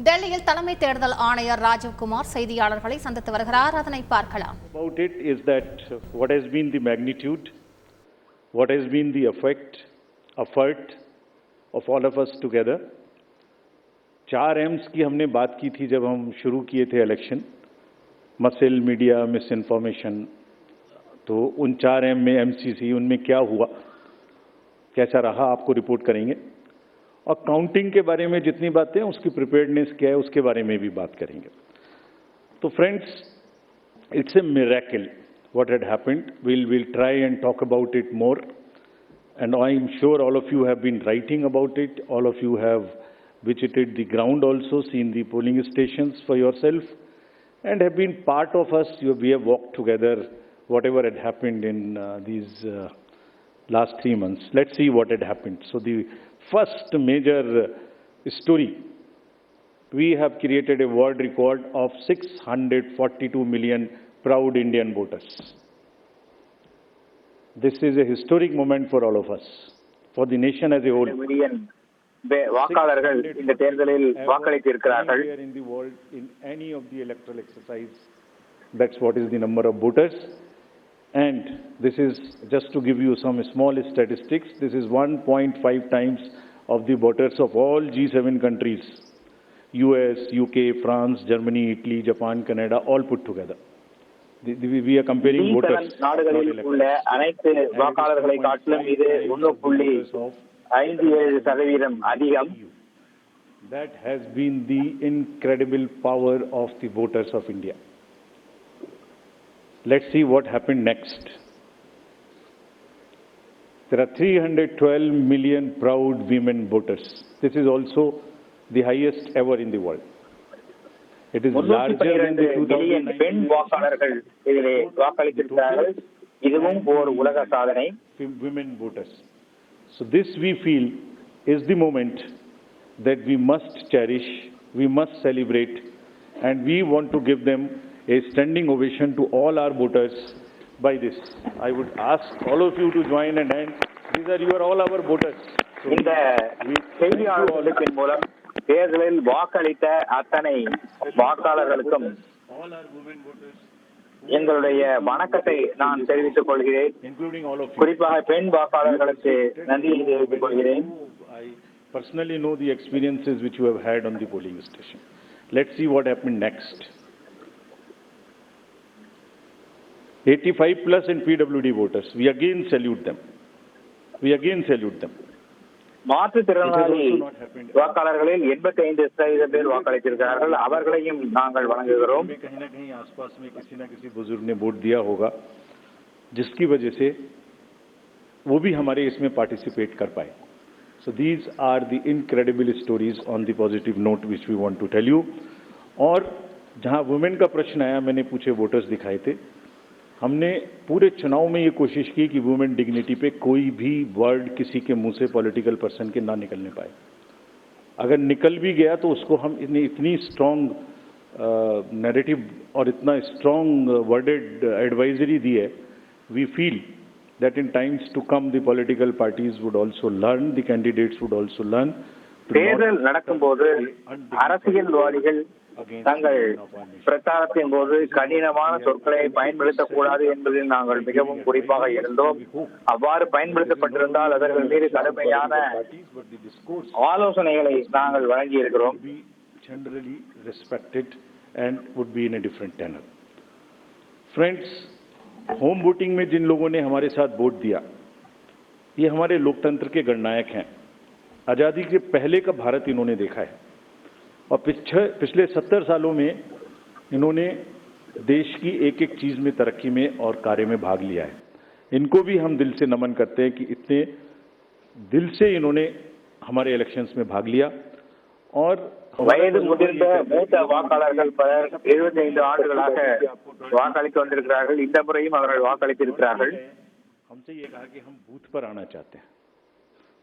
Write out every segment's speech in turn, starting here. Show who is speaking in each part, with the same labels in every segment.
Speaker 1: டெல்லியில் தலைமை தேர்தல் ஆணையர் ராஜீவ் குமார் செய்தியாளர்களை சந்தித்து வருகிறார். அதனை பார்க்கலாம்.
Speaker 2: About it is that what has been the magnitude, what has been the effort of all of us together. 4 M's की हमने बात की थी जब हम शुरू किए थे election, muscle media miss information, तो उन 4 M में MCC उनमें क्या हुआ, कैसा रहा, आपको रिपोर्ट करेंगे। और काउंटिंग के बारे में जितनी बातें उसकी प्रिपेयर्डनेस क्या है उसके बारे में भी बात करेंगे। तो friends, it's a miracle what had happened. We'll try and talk about it more, and I'm sure all of you have been writing about it. All of you have visited the ground also, seen the polling stations for yourself, and have been part of us. We have walked together whatever had happened in these last 3 months. Let's see what had happened. So the first major story, we have created a world record of 642 million proud Indian voters. This is a historic moment for all of us, for the nation as a whole.
Speaker 3: வாக்காளர்கள் இந்த தேர்தலில் வாக்களித்திருக்கிறார்கள்.
Speaker 2: In the world, in any of the electoral exercise, that's what is the number of voters. And this is just to give you some small statistics. This is 1.5 times of the voters of all G7 countries: US, UK, France, Germany, Italy, Japan, Canada, all put together. We are comparing voters.
Speaker 3: நாடுகளில் உள்ள அனைத்து வாக்காளர்களை காட்டிலும் இது 1.57% அதிகம்.
Speaker 2: That has been the incredible power of the voters of India. Let's see what happened next. There are 312 million proud women voters. This is also the highest ever in the world. It is larger than the 2019
Speaker 3: பெண் வாக்காளர்கள் இதிலே வாக்களித்திருக்கிறார்கள். இதுவும் ஒரு உலக சாதனை.
Speaker 2: Women voters. So this we feel is the moment that we must cherish, we must celebrate, and we want to give them a standing ovation to all our voters by this. I would ask all of you to join and hand. These are all our voters.
Speaker 3: இந்த செய்தியாளர்களின் மூலம் தேர்தலில் வாக்களித்த அத்தனை வாக்காளர்களுக்கும் எங்களுடைய வணக்கத்தை நான் தெரிவித்துக் கொள்கிறேன். குறிப்பாக பெண் வாக்காளர்களுக்கு நன்றியை தெரிவித்துக் கொள்கிறேன்.
Speaker 2: I personally know the experiences which you have had on the polling station. Let's see what happened next. 85 plus in PWD voters. We again salute them.
Speaker 3: மாற்றுத்திறனாளி வாக்காளர்களில் 85% பேர் வாக்களித்திருக்கிறார்கள். அவர்களையும் நாங்கள் வணங்குகிறோம்.
Speaker 2: कहीं न कहीं आसपास में किसी न किसी बुजुर्ग ने वोट दिया होगा, जिसकी वजह से वो भी हमारे इसमें पार्टिसिपेट कर पाए. So these are the incredible stories on the positive note which we want to tell you. और जहाँ वुमेन का प्रश्न आया, मैंने पूछे वोटर्स दिखाए थे. हमने पूरे चुनाव में ये कोशिश की कि वुमेन डिग्निटी पे कोई भी वर्ड किसी के मुंह से पॉलिटिकल पर्सन के ना निकलने पाए. अगर निकल भी गया तो उसको हम इतनी स्ट्रॉन्ग नैरेटिव और इतना स्ट्रॉन्ग वर्डेड एडवाइजरी दी है. We feel that in times to come the political parties would also learn, the candidates would also learn.
Speaker 3: தேர்தல் நடக்கும்போது அரசியல்வாதிகள் தங்கள் பிரச்சாரத்தின் போது கடினமான சொற்களை பயன்படுத்தக்கூடாது என்பதில் நாங்கள் மிகவும் குறிப்பாக இருந்தோம். அவ்வாறு பயன்படுத்தப்பட்டிருந்தால் அதற்கு மீது கடுமையான ஆலோசனைகளை நாங்கள் வழங்கி இருக்கிறோம்.
Speaker 2: Generally respected and would be in a different tenor. Friends, home voting में जिन लोगों ने हमारे साथ वोट दिया, ये हमारे लोकतंत्र के गणनायक हैं. आज़ादी के पहले का भारत इन्होंने देखा है और पिछले 70 सालों में इन्होंने देश की एक एक चीज़ में, तरक्की में और कार्य में भाग लिया है. इनको भी हम दिल से नमन करते हैं कि इतने दिल से इन्होंने हमारे इलेक्शंस में भाग लिया. और
Speaker 3: வயது முதிர்ந்த மூத்த வாக்காளர்கள் பலர் 75 ஆண்டுகளாக வாக்களித்து வந்திருக்கிறார்கள். இந்த முறையும் அவர்கள் வாக்களித்திருக்கிறார்கள்.
Speaker 2: हमसे ये कहा कि हम बूथ पर आना चाहते हैं.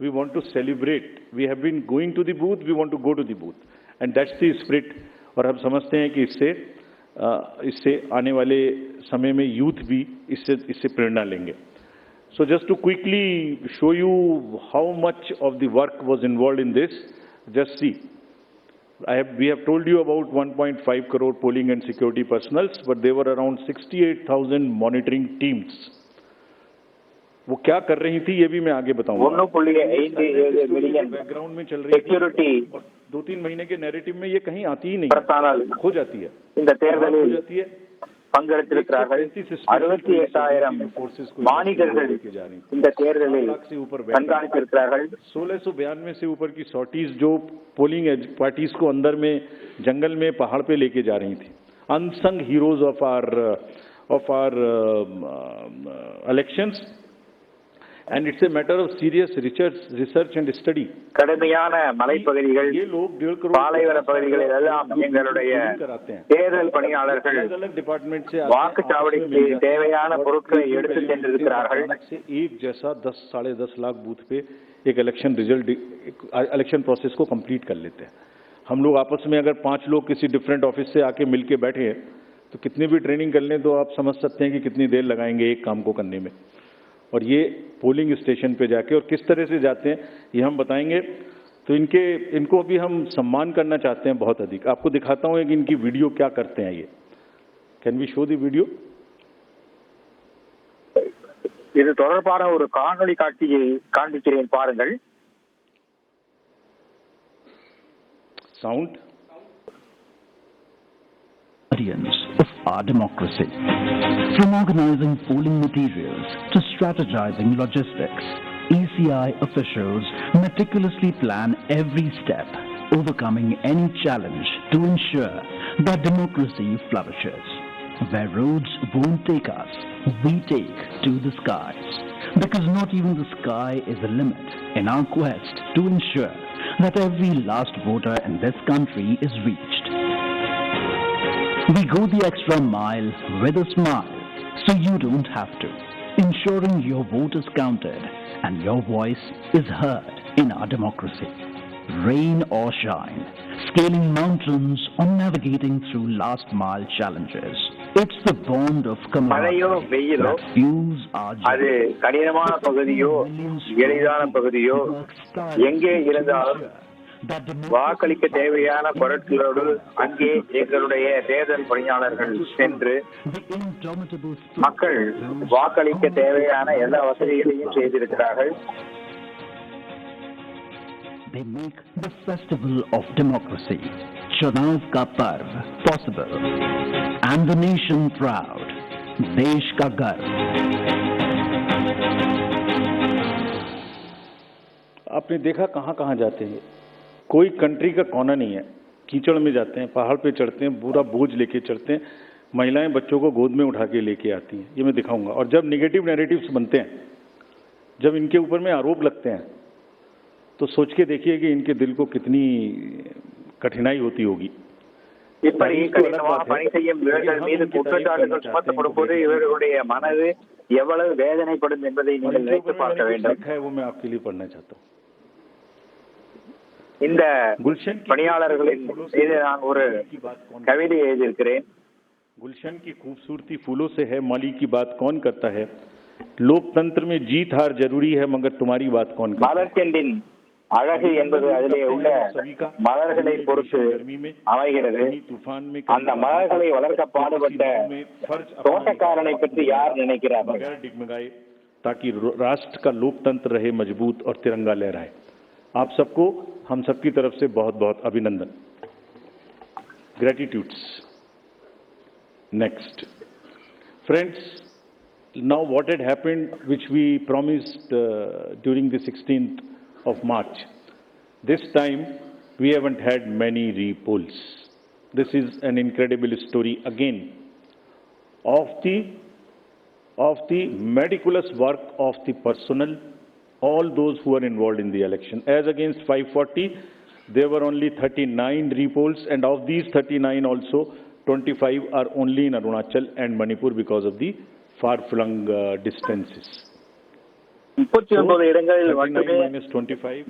Speaker 2: We want to celebrate. We have been going to the booth. We want to go to the booth, and that's the spirit. और हम समझते हैं कि इससे आने वाले समय में यूथ भी इससे प्रेरणा लेंगे. So just to quickly show you how much of the work was involved in this, just see. We have told you about 1.5 crore polling and security personals, but there were around 68,000 monitoring teams. वो क्या कर रही थी ये भी मैं आगे बताऊंगा।
Speaker 3: 1.57 மில்லியன்
Speaker 2: बैकग्राउंड में चल रही थी
Speaker 3: செக்யூரிட்டி
Speaker 2: 2-3 महीने के नैरेटिव में ये कहीं आती ही नहीं, खो जाती है,
Speaker 3: இந்த தேர்தலில்
Speaker 2: हो जाती है।
Speaker 3: பங்கெடுத்திருக்கிறார்கள் 68,000 மானிட்டர்கள் இந்த தேர்தலில் கண்காணித்திருக்கிறார்கள்।
Speaker 2: 1692 से ऊपर की सॉर्टीज जो पोलिंग पार्टीज को अंदर में जंगल में पहाड़ पे लेके जा रही थी, unsung heroes of our elections, and it's a matter of serious research and study.
Speaker 3: கடுமையான மலைப்பகுதிகள், பாலைவன பகுதிகளில் எல்லாம் எங்களுடைய தேர்தல் பணியாளர்கள் வாக்குச்சாவடிக்கு தேவையான பொருட்களை எடுத்து சென்றிருக்கிறார்கள்।
Speaker 2: एक जैसा 10-10.5 लाख बूथ पे एक इलेक्शन प्रोसेस को कंप्लीट कर लेते हैं। हम लोग आपस में अगर 5 लोग किसी डिफरेंट ऑफिस से आके मिलके बैठे तो कितनी भी ट्रेनिंग कर लें तो आप समझ सकते हैं कि कितनी देर लगाएंगे एक काम को करने में। और ये पोलिंग स्टेशन पे जाके और किस तरह से जाते हैं ये हम बताएंगे। तो इनको अभी हम सम्मान करना चाहते हैं बहुत अधिक। आपको दिखाता हूं कि इनकी वीडियो क्या करते हैं। ये can we show the video?
Speaker 3: இது தொடர்பான ஒரு காணொளி காட்சியை காண்பிக்கிறேன் பாருங்கள்।
Speaker 2: Sound
Speaker 4: of our democracy. From organizing polling materials to strategizing logistics, ECI officials meticulously plan every step, overcoming any challenge to ensure that democracy flourishes. Where roads won't take us, we take to the skies. Because not even the sky is a limit in our quest to ensure that every last voter in this country is reached. We go the extra mile with a smile, so you don't have to, ensuring your vote is counted and your voice is heard in our democracy. Rain or shine, scaling mountains or navigating through last mile challenges. It's the bond of camaraderie that fuels our journey.
Speaker 3: அது கடினமான பகுதியோ எளிதான பகுதியோ எங்கே இருந்தாலும் வாக்களிக்க தேவையான பொருட்களோடு அங்கே எங்களுடைய தேர்தல் பணியாளர்கள் சென்று மக்கள் வாக்களிக்க தேவையான எல்லா வசதிகளையும் செய்திருக்கிறார்கள்।
Speaker 4: They make the festival of democracy, Chunav ka Parv, possible, and the nation proud, Desh ka Garv.
Speaker 2: आपने देखा कहाँ जाते हैं, कोई कंट्री का कोना नहीं है, कीचड़ में जाते हैं, पहाड़ पे चढ़ते हैं, पूरा बोझ लेके चढ़ते हैं, महिलाएं बच्चों को गोद में उठा के लेके आती हैं। ये मैं दिखाऊंगा। और जब नेगेटिव नैरेटिव्स बनते हैं, जब इनके ऊपर में आरोप लगते हैं, तो सोच के देखिए कि इनके दिल को कितनी कठिनाई होती होगी।
Speaker 3: இப்படி கடினமாக பணி செய்யும் இவர்கள் மீது குற்றச்சாட்டுகள் சுமத்தப்படும் போது இவர்களுடைய மனது எவ்வளவு வேதனைப்படும் என்பதை நீங்கள் நினைத்து பார்க்க வேண்டும்।
Speaker 2: वो मैं आपके लिए पढ़ना चाहता हूँ।
Speaker 3: இந்த பணியாளர்களின் மீது நான் ஒரு கவிதை எழுதியிருக்கிறேன்।
Speaker 2: गुलशन की खूबसूरती फूलों से है, माली की बात कौन करता है, लोकतंत्र में जीत हार जरूरी है मगर तुम्हारी बात कौन करता है।
Speaker 3: மலர்ச்செண்டின் அழகு என்பது அதிலே உள்ள மலர்களை பொறுத்து அமைகிறது। அந்த மலர்களை வளர்க்க பாடுபட்ட தோட்டக்காரனை பற்றி யார் நினைக்கிறார்கள்?
Speaker 2: ताकि राष्ट्र का लोकतंत्र रहे मजबूत और तिरंगा लहराए। आप सबको हम सबकी तरफ से बहुत बहुत अभिनंदन। Gratitudes. Next friends, now what had happened which we promised during the 16th of March, this time we haven't had many repolls. This is an incredible story again of the meticulous work of the personnel, all those who are involved in the election. As against 540, there were only 39 repolls, and of these 39 also 25 are only in Arunachal and Manipur because of the far-flung distances.
Speaker 3: 39 இடங்களில் மட்டுமே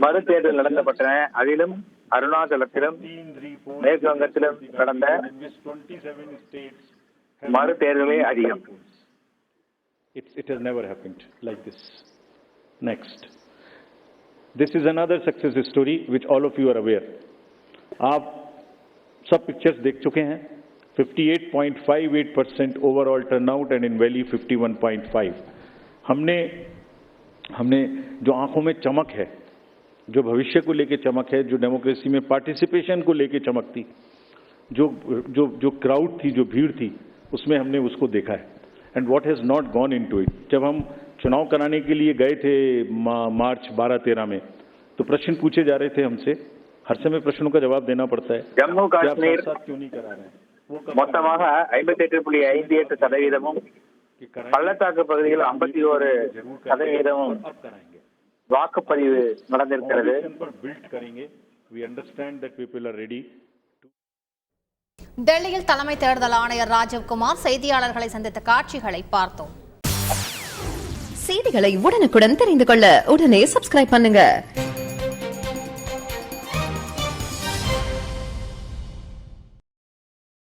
Speaker 3: மறுதேர்தல் நடத்தப்பட்டன. அதிலும் அருணாச்சலத்திலும் மேற்கு வங்கத்திலும் நடந்த மறுதேர்தலே அதிகம்.
Speaker 2: It has never happened like this. Next, this is another success story which all of you are aware. आप सब pictures देख चुके हैं। 58.58% overall turnout and in valley 51.5। हमने जो आंखों में चमक है, जो भविष्य को लेके चमक है, जो डेमोक्रेसी में पार्टिसिपेशन को लेके चमक थी, जो क्राउड थी, जो भीड़ थी, उसमें हमने उसको देखा है। And what has not gone into it. जब हम चुनाव कराने के लिए गए थे मार्च 12-13 में, तो प्रश्न पूछे जा रहे थे हमसे, हर समय प्रश्नों का जवाब देना पड़ता है।
Speaker 3: जम्मू काश्मीर
Speaker 2: क्यों नहीं करा रहे हैं?
Speaker 3: மொத்தமாக 58.58%, பள்ளத்தாக்கு பகுதியில் 51% வாக்குப்பதிவு நடந்திருக்கிறது.
Speaker 1: டெல்லியில் தலைமை தேர்தல் ஆணையர் ராஜீவ்குமார் செய்தியாளர்களை சந்தித்த காட்சிகளை பார்த்தோம்.
Speaker 5: செய்திகளை உடனுக்குடன் தெரிந்து கொள்ள உடனே சப்ஸ்கிரைப் பண்ணுங்க.